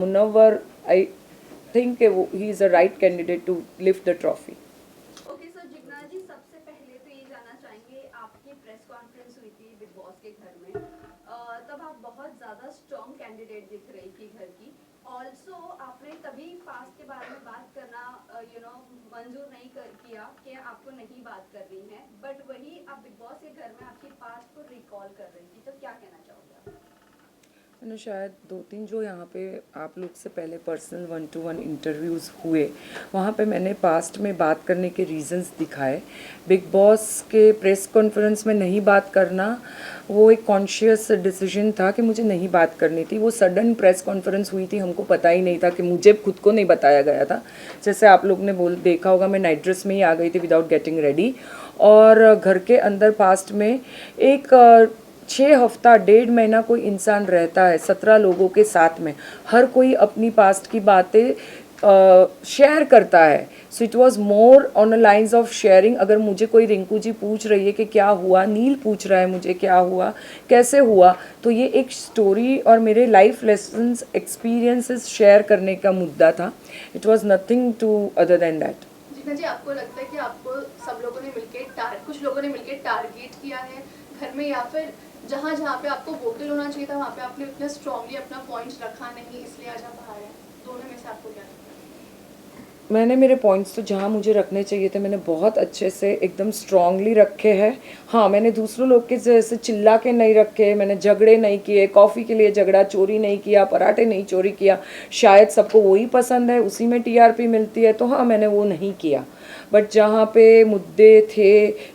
Munawwar, I think he is a right candidate to lift the trophy. Okay sir Jigna ji सबसे पहले तो ये जानना चाहेंगे आपकी प्रेस कॉन्फ्रेंस हुई थी बिग बॉस के घर में तब आप बहुत ज़्यादा स्ट्रॉन्ग कैंडिडेट दिख रही थी घर की ऑल्सो आपने तभी पास्ट के बारे में बात करना मंजूर नहीं किया कि आपको नहीं बात करनी है बट वही आप बिग बॉस के घर में आपकी पास्ट को रिकॉल कर रही थी तो क्या कहना चाहोगे आप? मैंने शायद 2-3 जो यहाँ पे आप लोग से पहले पर्सनल 1-to-1 इंटरव्यूज़ हुए, वहाँ पे मैंने पास्ट में बात करने के रीज़न्स दिखाए। बिग बॉस के प्रेस कॉन्फ्रेंस में नहीं बात करना वो एक कॉन्शियस डिसीजन था कि मुझे नहीं बात करनी थी। वो सडन प्रेस कॉन्फ्रेंस हुई थी, हमको पता ही नहीं था कि मुझे खुद को नहीं बताया गया था। जैसे आप लोग ने देखा होगा, मैं नाइट ड्रेस में ही आ गई थी विदाउट गेटिंग रेडी, और घर के अंदर पास्ट में एक 6 हफ्ता 1.5 महीना कोई इंसान रहता है 17 लोगों के साथ में, हर कोई अपनी पास्ट की बातें शेयर करता है। So it was more on a lines of sharing. अगर मुझे कोई रिंकू जी पूछ रही है कि क्या हुआ, नील पूछ रहा है मुझे क्या हुआ, कैसे हुआ, तो ये एक स्टोरी और मेरे लाइफ लेसन्स एक्सपीरियंसेस शेयर करने का मुद्दा था। It was nothing to other than that. Jeena ji आपको लगता है कि आपको सब लोगों ने मिलकर कुछ लोगों ने मिलकर टारगेट किया है घर में, या फिर जहाँ जहाँ पे आपको वोकल होना चाहिए था वहाँ पे आपने उतना स्ट्रांगली अपना पॉइंट्स रखा नहीं, इसलिए आज आप बाहर हैं? दोनों में से आपको क्या लगता है? मैंने मेरे पॉइंट्स तो जहाँ मुझे रखने चाहिए थे मैंने बहुत अच्छे से एकदम स्ट्रांगली रखे हैं। हाँ, मैंने दूसरों लोग के जैसे चिल्ला के नहीं रखे, मैंने झगड़े नहीं किए, कॉफ़ी के लिए झगड़ा, चोरी नहीं किया, पराठे नहीं चोरी किया। शायद सबको वही पसंद है, उसी में टीआरपी मिलती है, तो हाँ मैंने वो नहीं किया। बट जहाँ पे मुद्दे थे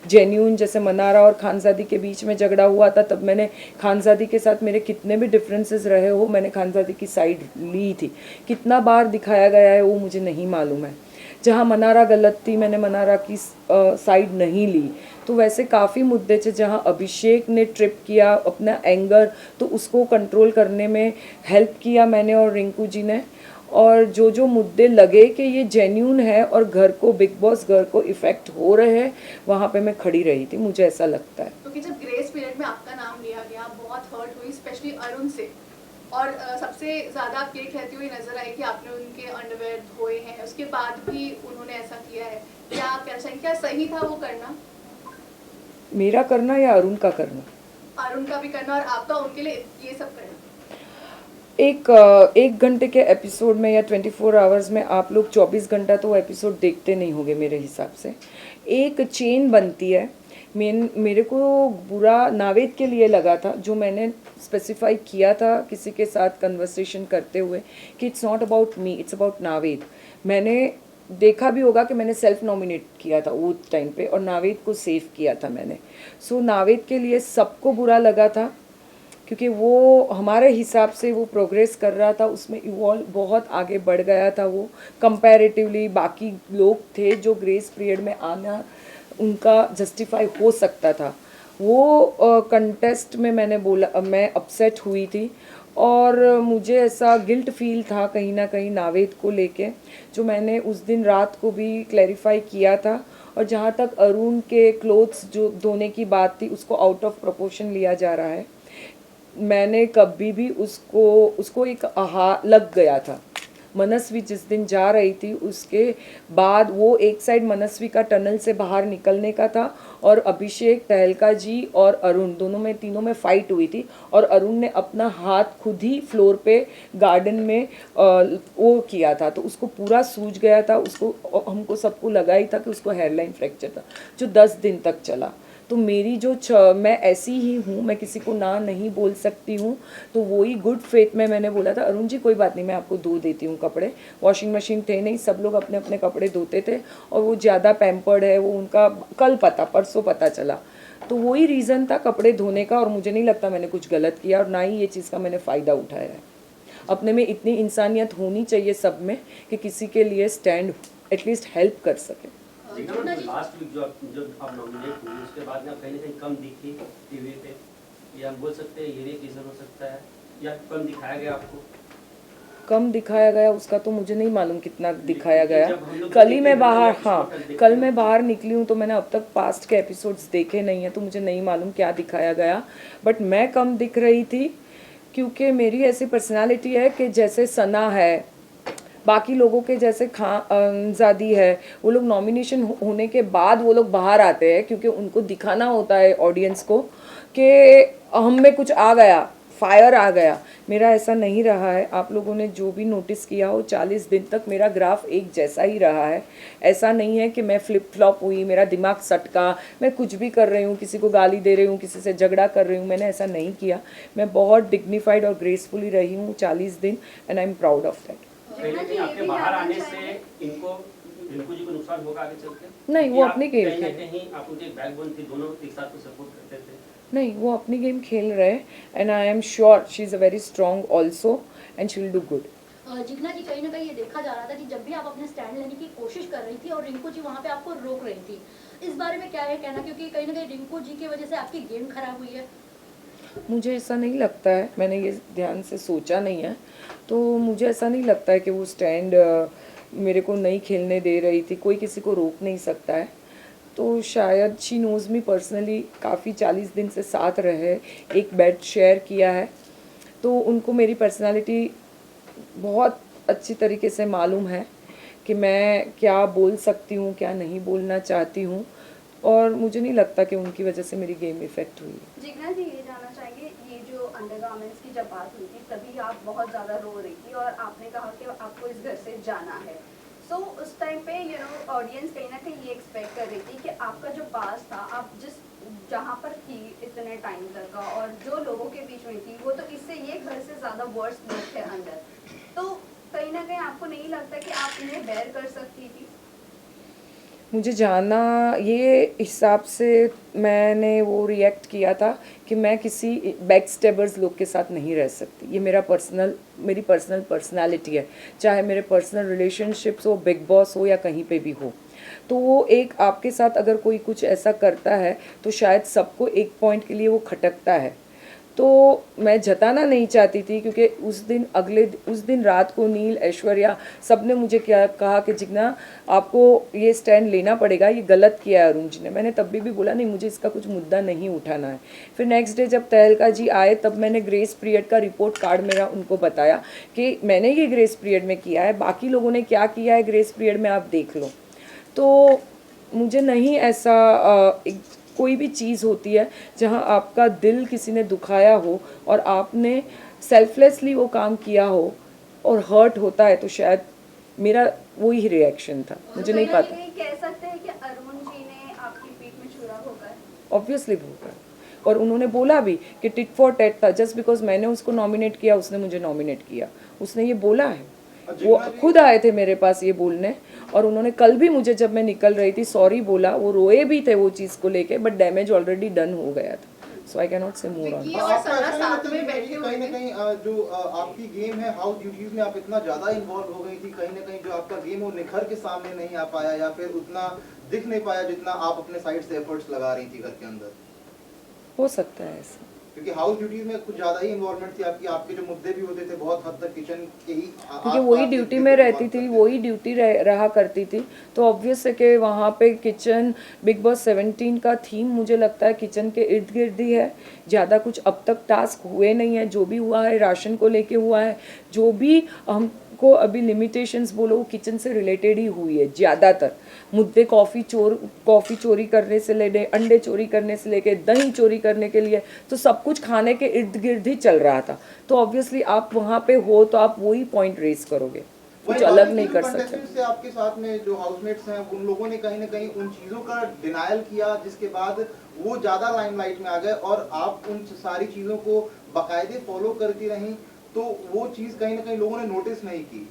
जेन्यून, जैसे मनारा और खानजादी के बीच में झगड़ा हुआ था, तब मैंने खानजादी के साथ मेरे कितने भी डिफरेंसेस रहे हो, मैंने खानजादी की साइड ली थी। कितना बार दिखाया गया है वो मुझे नहीं मालूम है। जहाँ मनारा गलत थी मैंने मनारा की साइड नहीं ली। तो वैसे काफ़ी मुद्दे थे जहाँ अभिषेक ने ट्रिप किया अपना एंगर, तो उसको कंट्रोल करने में हेल्प किया मैंने और रिंकू जी ने। और जो जो मुद्दे लगे कि ये जेन्यून है और घर को, बिग बॉस घर को इफ़ेक्ट हो रहे हैं, वहाँ पे मैं खड़ी रही थी, मुझे ऐसा लगता है। क्योंकि जब ग्रेस पीरियड में आपका नाम लिया गया बहुत हर्ट हुई, स्पेशली अरुण से, और सबसे ज़्यादा आप ये कहती हुई नजर आई कि आपने उनके अंडरवेयर धोए हैं, उसके बाद भी उन्होंने ऐसा किया है। क्या आप क्या चाहिए, क्या सही था वो करना? मेरा करना या अरुण का करना? अरुण का भी करना और आपका उनके लिए ये सब करना। एक घंटे के एपिसोड में या 24 आवर्स में आप लोग 24 घंटा तो वो एपिसोड देखते नहीं होंगे मेरे हिसाब से। एक चेन बनती है। मेरे को बुरा नावेद के लिए लगा था, जो मैंने स्पेसिफाई किया था किसी के साथ कन्वर्सेशन करते हुए, कि it's not about me, it's about Naved. मैंने देखा भी होगा कि मैंने सेल्फ नॉमिनेट किया था वो टाइम पे, और नावेद को सेव किया था मैंने। सो नावेद के लिए सबको बुरा लगा था, क्योंकि वो हमारे हिसाब से वो प्रोग्रेस कर रहा था, उसमें इवॉल्व बहुत आगे बढ़ गया था वो कंपैरेटिवली। बाकी लोग थे जो ग्रेस पीरियड में आना उनका जस्टिफाई हो सकता था। वो कंटेस्ट में मैंने बोला, मैं अपसेट हुई थी और मुझे ऐसा गिल्ट फील था कहीं ना कहीं नावेद को लेके, जो मैंने उस दिन रात को भी क्लैरिफाई किया था। और जहाँ तक अरुण के क्लोथ्स जो धोने की बात थी, उसको आउट ऑफ प्रोपोर्शन लिया जा रहा है। मैंने कभी भी उसको एक आहा लग गया था। मनस्वी जिस दिन जा रही थी उसके बाद वो एक साइड मनस्वी का टनल से बाहर निकलने का था, और अभिषेक, तहलका जी और अरुण दोनों में, तीनों में फाइट हुई थी, और अरुण ने अपना हाथ खुद ही फ्लोर पे गार्डन में वो किया था, तो उसको पूरा सूज गया था। उसको, हमको सबको लगा ही था कि उसको हेयरलाइन फ्रैक्चर था, जो 10 दिन तक चला। तो मेरी मैं ऐसी ही हूँ, मैं किसी को ना नहीं बोल सकती हूँ। तो वही गुड फेथ में मैंने बोला था, अरुण जी कोई बात नहीं, मैं आपको धो देती हूँ कपड़े। वॉशिंग मशीन थे नहीं, सब लोग अपने अपने कपड़े धोते थे, और वो ज़्यादा पैम्पर्ड है, वो उनका कल परसों पता चला। तो वही रीज़न था कपड़े धोने का, और मुझे नहीं लगता मैंने कुछ गलत किया, और ना ही ये चीज़ का मैंने फ़ायदा उठाया है। अपने में इतनी इंसानियत होनी चाहिए सब में कि किसी के लिए स्टैंड एटलीस्ट हेल्प कर सके। लास्ट वीक जब आप नॉमिनेट हुई उसके बाद में कहीं ना कहीं कम दिखी टीवी पे, या हम बोल सकते हैं ये रीजन हो सकता है, या कम दिखाया गया आपको? कम दिखाया गया उसका तो मुझे नहीं मालूम कितना दिखाया गया। कल ही मैं बाहर, हाँ कल मैं बाहर निकली हूँ, तो मैंने अब तक पास्ट के एपिसोड्स देखे नहीं हैं, तो मुझे नहीं मालूम क्या दिखाया गया। बट मैं कम दिख रही थी क्योंकि मेरी ऐसी पर्सनालिटी है कि जैसे सना है, बाकी लोगों के जैसे ज़ादी है, वो लोग नॉमिनेशन होने के बाद वो लोग बाहर आते हैं क्योंकि उनको दिखाना होता है ऑडियंस को कि हम में कुछ आ गया, फायर आ गया। मेरा ऐसा नहीं रहा है। आप लोगों ने जो भी नोटिस किया हो, 40 दिन तक मेरा ग्राफ एक जैसा ही रहा है। ऐसा नहीं है कि मैं फ्लिप फ्लॉप हुई, मेरा दिमाग सटका, मैं कुछ भी कर रही हूँ, किसी को गाली दे रही हूँ, किसी से झगड़ा कर रही हूँ, मैंने ऐसा नहीं किया। मैं बहुत डिग्निफाइड और ग्रेसफुली रही हूँ 40 दिन, and I am proud of that. कहीं ना कहीं आपके बाहर आने से इनको रिंकू जी को नुकसान होगा आगे चल के? नहीं, वो अपनी गेम कहीं ना खेल, कहीं आप उनके बैकबोन थी, दोनों एक साथ को सपोर्ट करते थे। नहीं, वो अपनी गेम खेल रहे हैं, and I am sure she is a very strong also and she will do good. Jigna ji, कहीं ना कहीं ये देखा जा रहा था कि जब भी आप अपने स्टैंड लेने की कोशिश कर रही थी और रिंकू जी वहाँ पे आपको रोक रही थी, इस बारे में क्या है कहना, क्योंकि कहीं ना कहीं रिंकू जी की वजह से आपकी गेम खराब हुई है? मुझे ऐसा नहीं लगता है, मैंने ये ध्यान से सोचा नहीं है, तो मुझे ऐसा नहीं लगता है कि वो स्टैंड मेरे को नहीं खेलने दे रही थी। कोई किसी को रोक नहीं सकता है। तो शायद शी नोज़ मी पर्सनली, काफ़ी 40 दिन से साथ रहे, एक बेड शेयर किया है, तो उनको मेरी पर्सनालिटी बहुत अच्छी तरीके से मालूम है कि मैं क्या बोल सकती हूँ, क्या नहीं बोलना चाहती हूँ, और मुझे नहीं लगता कि उनकी वजह से मेरी गेम इफ़ेक्ट हुई है। जिग्ना जी, ये जानना चाहेंगे, ये जो अंडरगारमेंट्स की जब बात हुई थी तभी आप बहुत ज़्यादा रो रही थी और आपने कहा कि आपको इस घर से जाना है। सो उस टाइम पे ऑडियंस कहीं ना कहीं ये एक्सपेक्ट कर रही थी कि आपका जो पास था, आप जिस जहाँ पर थी इतने टाइम तक का और जो लोगों के बीच में थी, वो तो इससे ये घर से ज़्यादा वर्स लोग थे अंदर। तो कहीं ना कहीं आपको नहीं लगता कि आप इन्हें बेयर कर सकती थी? मुझे जाना, ये हिसाब से मैंने वो रिएक्ट किया था कि मैं किसी बैक स्टेबर्स लोग के साथ नहीं रह सकती। ये मेरी पर्सनल पर्सनालिटी है, चाहे मेरे पर्सनल रिलेशनशिप्स हो, बिग बॉस हो या कहीं पे भी हो। तो वो एक आपके साथ अगर कोई कुछ ऐसा करता है तो शायद सबको एक पॉइंट के लिए वो खटकता है। तो मैं जताना नहीं चाहती थी, क्योंकि उस दिन रात को नील, ऐश्वर्या सब ने मुझे क्या कहा कि जिग्ना आपको ये स्टैंड लेना पड़ेगा, ये गलत किया है अरुण जी ने। मैंने तब भी बोला नहीं, मुझे इसका कुछ मुद्दा नहीं उठाना है। फिर नेक्स्ट डे जब तहलका जी आए, तब मैंने ग्रेस पीरियड का रिपोर्ट कार्ड मेरा उनको बताया कि मैंने ये ग्रेस पीरियड में किया है, बाकी लोगों ने क्या किया है ग्रेस पीरियड में आप देख लो। तो मुझे नहीं ऐसा कोई भी चीज़ होती है जहाँ आपका दिल किसी ने दुखाया हो और आपने सेल्फलेसली वो काम किया हो और हर्ट होता है, तो शायद मेरा वही रिएक्शन था। मुझे नहीं कहीं ना पता, कहीं कह सकते हैं कि अरुण जी ने आपकी पीठ में छुरा होगा। ऑब्वियसली भूखा, और उन्होंने बोला भी कि टिट फॉर टैट था। जस्ट बिकॉज मैंने उसको नॉमिनेट किया, उसने मुझे नॉमिनेट किया, उसने ये बोला है। वो खुद आए थे मेरे पास ये बोलने, और उन्होंने कल भी मुझे, जब मैं निकल रही थी, सॉरी बोला। वो रोए भी थे वो चीज़ को लेके, बट डैमेज ऑलरेडी डन हो गया था। सो आई कैन नॉट से मोर ऑन। विक्की और आपका सना ऐसा नहीं साथ लगता में कि बैठे हुए कहीं ना थे? कहीं जो आपकी गेम है हाउस ड्यूटीज में आप इतना ज्यादा इन्वॉल्व हो गई थी, कहीं ना कहीं जो आपका गेम वो निखर के सामने नहीं आ पाया या फिर उतना दिख नहीं पाया जितना आप अपने साइड से एफर्ट्स लगा रही थी घर के अंदर? हो सकता है ऐसा, क्योंकि हाउस ड्यूटीज में कुछ ज्यादा ही इन्वॉल्वमेंट थी आपकी, आपके जो मुद्दे भी होते थे बहुत हद तक किचन के ही, क्योंकि वही ड्यूटी में रहती थी, वही ड्यूटी रहा करती थी। तो ऑब्वियस है कि वहाँ पे किचन, बिग बॉस 17 का थीम मुझे लगता है किचन के इर्द गिर्द ही है। ज़्यादा कुछ अब तक टास्क हुए नहीं है, जो भी हुआ है राशन को लेके हुआ है, जो भी हमको अभी लिमिटेशंस बोलो वो किचन से रिलेटेड ही हुई है ज़्यादातर। मुद्दे कॉफ़ी चोरी करने से लेके, अंडे चोरी करने से लेके, दही चोरी करने के लिए, तो सब कुछ खाने के इर्द गिर्द ही चल रहा था। तो ऑब्वियसली आप वहाँ पे हो तो आप वही पॉइंट रेस करोगे, कुछ अलग नहीं कर सकते। से आपके साथ में जो हाउसमेट्स हैं उन लोगों ने कहीं ना कहीं उन चीजों का डिनायल किया, जिसके बाद वो ज्यादा लाइमलाइट में आ गए और आप उन सारी चीजों को बाकायदे फॉलो करती रहीं, तो वो चीज कहीं ना कहीं लोगों ने नोटिस नहीं की।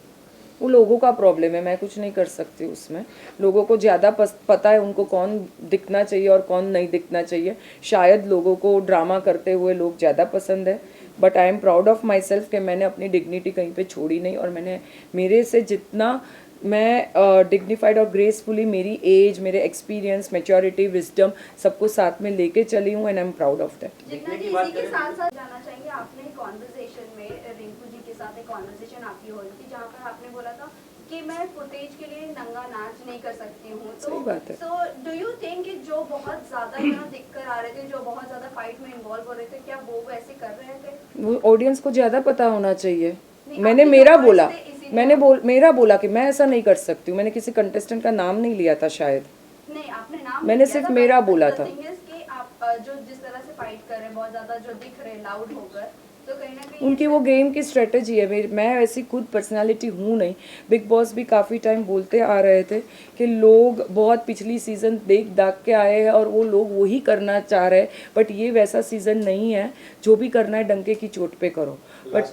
वो लोगों का प्रॉब्लम है, मैं कुछ नहीं कर सकती उसमें। लोगों को ज़्यादा पता है उनको कौन दिखना चाहिए और कौन नहीं दिखना चाहिए। शायद लोगों को ड्रामा करते हुए लोग ज़्यादा पसंद है, but I am proud of my self कि मैंने अपनी डिग्निटी कहीं पे छोड़ी नहीं, और मैंने मेरे से जितना मैं डिग्निफाइड और ग्रेसफुली मेरी एज, मेरे एक्सपीरियंस, मैच्योरिटी, विजडम सबको साथ में लेके चली हूँ, and I am proud of that. Jigna ji, इसी के साथ साथ जाना चाहेंगे, आपने कॉन्वर्सेशन में रिंकू जी के साथ एक कॉन्वर्सेशन आपकी हो रही थी जहाँ पर आपने बोला था कि मैं फुटेज के लिए नंगा नाच नहीं कर सकती हूँ। सही बात है। सो डू यू थिंक कि जो बहुत ज़्यादा यहाँ दिख कर आ रहे थे, जो बहुत ज़्यादा फाइट में इन्वॉल्व हो रहे थे, क्या वो वैसे कर रहे थे? वो ऑडियंस को ज़्यादा पता होना चाहिए। नहीं, मैंने आपके मेरा जो बोला, words थे, इसीलिए मेरा बोला कि मैं ऐसा नहीं कर सकती हूँ। मैंने किसी कंटेस्टेंट का नाम नहीं लिया था शायद। नहीं, आपने नाम मैंने नहीं लिया सिर्फ था, मेरा but बोला the था। thing is कि आप जो जिस तरह से फाइट कर रहे हैं, बहुत ज़्यादा जो दिख रहे हैं लाउड होकर, तो कहीं ना कहीं उनकी वो गेम की स्ट्रेटजी है। मैं ऐसी खुद पर्सनालिटी हूँ नहीं। बिग बॉस भी काफ़ी टाइम बोलते आ रहे थे कि लोग बहुत पिछली सीज़न देख दाख के आए हैं और वो लोग वही करना चाह रहे हैं, बट ये वैसा सीज़न नहीं है। जो भी करना है डंके की चोट पे करो। But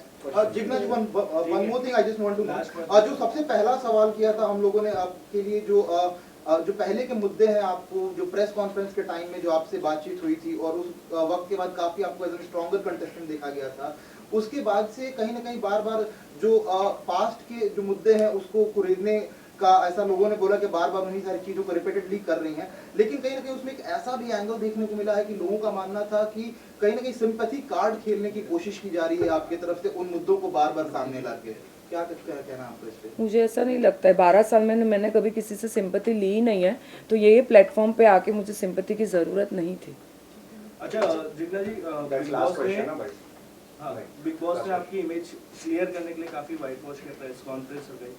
Jigna ji, one more thing I just want to know, जो सबसे पहला सवाल किया था हम लोगों ने आपके लिए, जो पहले के मुद्दे हैं, आपको जो प्रेस कॉन्फ्रेंस के टाइम में जो आपसे बातचीत हुई थी और उस वक्त के बाद काफी आपको एज ए स्ट्रॉन्गर कंटेस्टेंट देखा गया था, उसके बाद से कहीं ना कहीं बार बार जो पास्ट के जो मुद्दे हैं उसको कुरेदने का ऐसा लोगों ने बोला कि बार बार उन्हीं सारी चीजों को रिपीटेडली कर रही हैं, लेकिन कहीं ना कहीं उसमें एक ऐसा भी एंगल देखने को मिला है कि लोगों का मानना था कि कहीं ना कहीं सिंपैथी कार्ड खेलने की कोशिश की जा रही है आपकी तरफ से उन मुद्दों को बार बार सामने ला के। क्या कहना आपको इस पे? मुझे ऐसा नहीं लगता है। 12 साल में मैंने कभी किसी से सिंपैथी ली ही नहीं है, तो ये प्लेटफॉर्म पे आके मुझे सिंपैथी की ज़रूरत नहीं थी। अच्छा जिग्ना जी, बिग बॉस ने आपकी इमेज क्लियर करने के लिए काफी वाइट वॉश के प्रेस कॉन्फ्रेंस हो गई,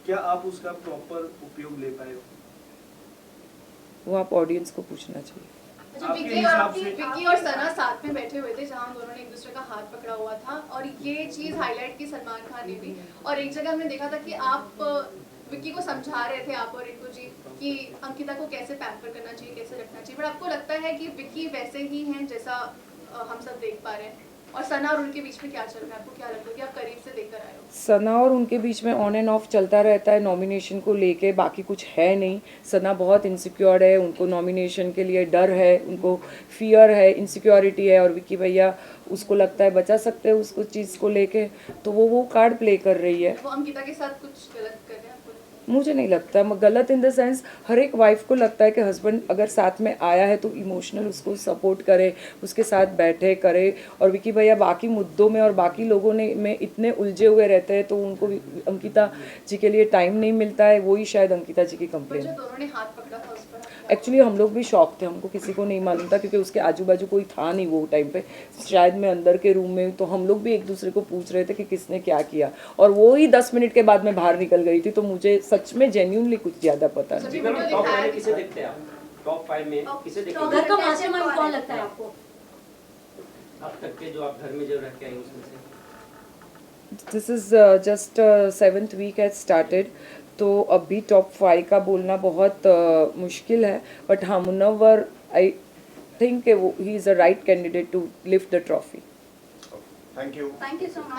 क्या आप उसका प्रॉपर उपयोग ले पाए हो? वो आप ऑडियंस को पूछना चाहिए। अच्छा, आपके विक्की हिसाब से- विक्की और सना साथ में बैठे हुए थे जहां दोनों ने एक दूसरे का हाथ पकड़ा हुआ था, और ये चीज हाईलाइट की सलमान खान ने भी, और एक जगह हमने देखा था कि आप विक्की को समझा रहे थे, आप और रिंकू जी, कि अंकिता को कैसे पैम्पर करना चाहिए, कैसे रखना चाहिए, बट आपको लगता है कि विक्की वैसे ही हैं जैसा हम सब देख पा रहे हैं, और सना और उनके बीच में क्या चल रहा है? आपको क्या लगता है कि आप करीब से देखकर आए हो? सना और उनके बीच में ऑन एंड ऑफ चलता रहता है नॉमिनेशन को लेके, बाकी कुछ है नहीं। सना बहुत इनसिक्योर है, उनको नॉमिनेशन के लिए डर है, उनको फियर है, इनसिक्योरिटी है, और विक्की भैया उसको लगता है बचा सकते हैं उसको चीज़ को लेके, तो वो कार्ड प्ले कर रही है। वो अंकिता के साथ कुछ गलत कर रहे हैं आपको लगता है? मुझे नहीं लगता गलत इन द सेंस, हर एक वाइफ को लगता है कि हस्बैंड अगर साथ में आया है तो इमोशनल उसको सपोर्ट करे, उसके साथ बैठे करे, और विकी भैया बाकी मुद्दों में और बाकी लोगों ने में इतने उलझे हुए रहते हैं तो उनको अंकिता जी के लिए टाइम नहीं मिलता है। वही शायद अंकिता जी की पर कंप्लेन जो है। दोनों ने हाथ पकड़ा था उस पर आप क्या- एक्चुअली हम लोग भी शॉक थे, हमको किसी को नहीं मालूम था क्योंकि उसके आजू बाजू कोई था नहीं वो टाइम पे, शायद मैं अंदर के रूम में, तो हम लोग भी एक दूसरे को पूछ रहे थे कि किसने क्या किया, और वो ही 10 मिनट के बाद मैं बाहर निकल गई थी, तो मुझे सच में जेन्युइनली कुछ ज़्यादा पता नहीं। जितना में टॉप 5 में किसे देखते हैं आप? टॉप 5 में किसे देखते हैं? घर का मास्टरमाइंड कौन लगता है आपको? अब तक के जो आप घर में जो रह के आए उसमें से? This is just 7th week has started, तो अभी टॉप 5 का बोलना बहुत मुश्किल है, बट हाँ मुनव्वर आई थिंक वो he is a right candidate to lift the trophy. Thank you. Thank you so much.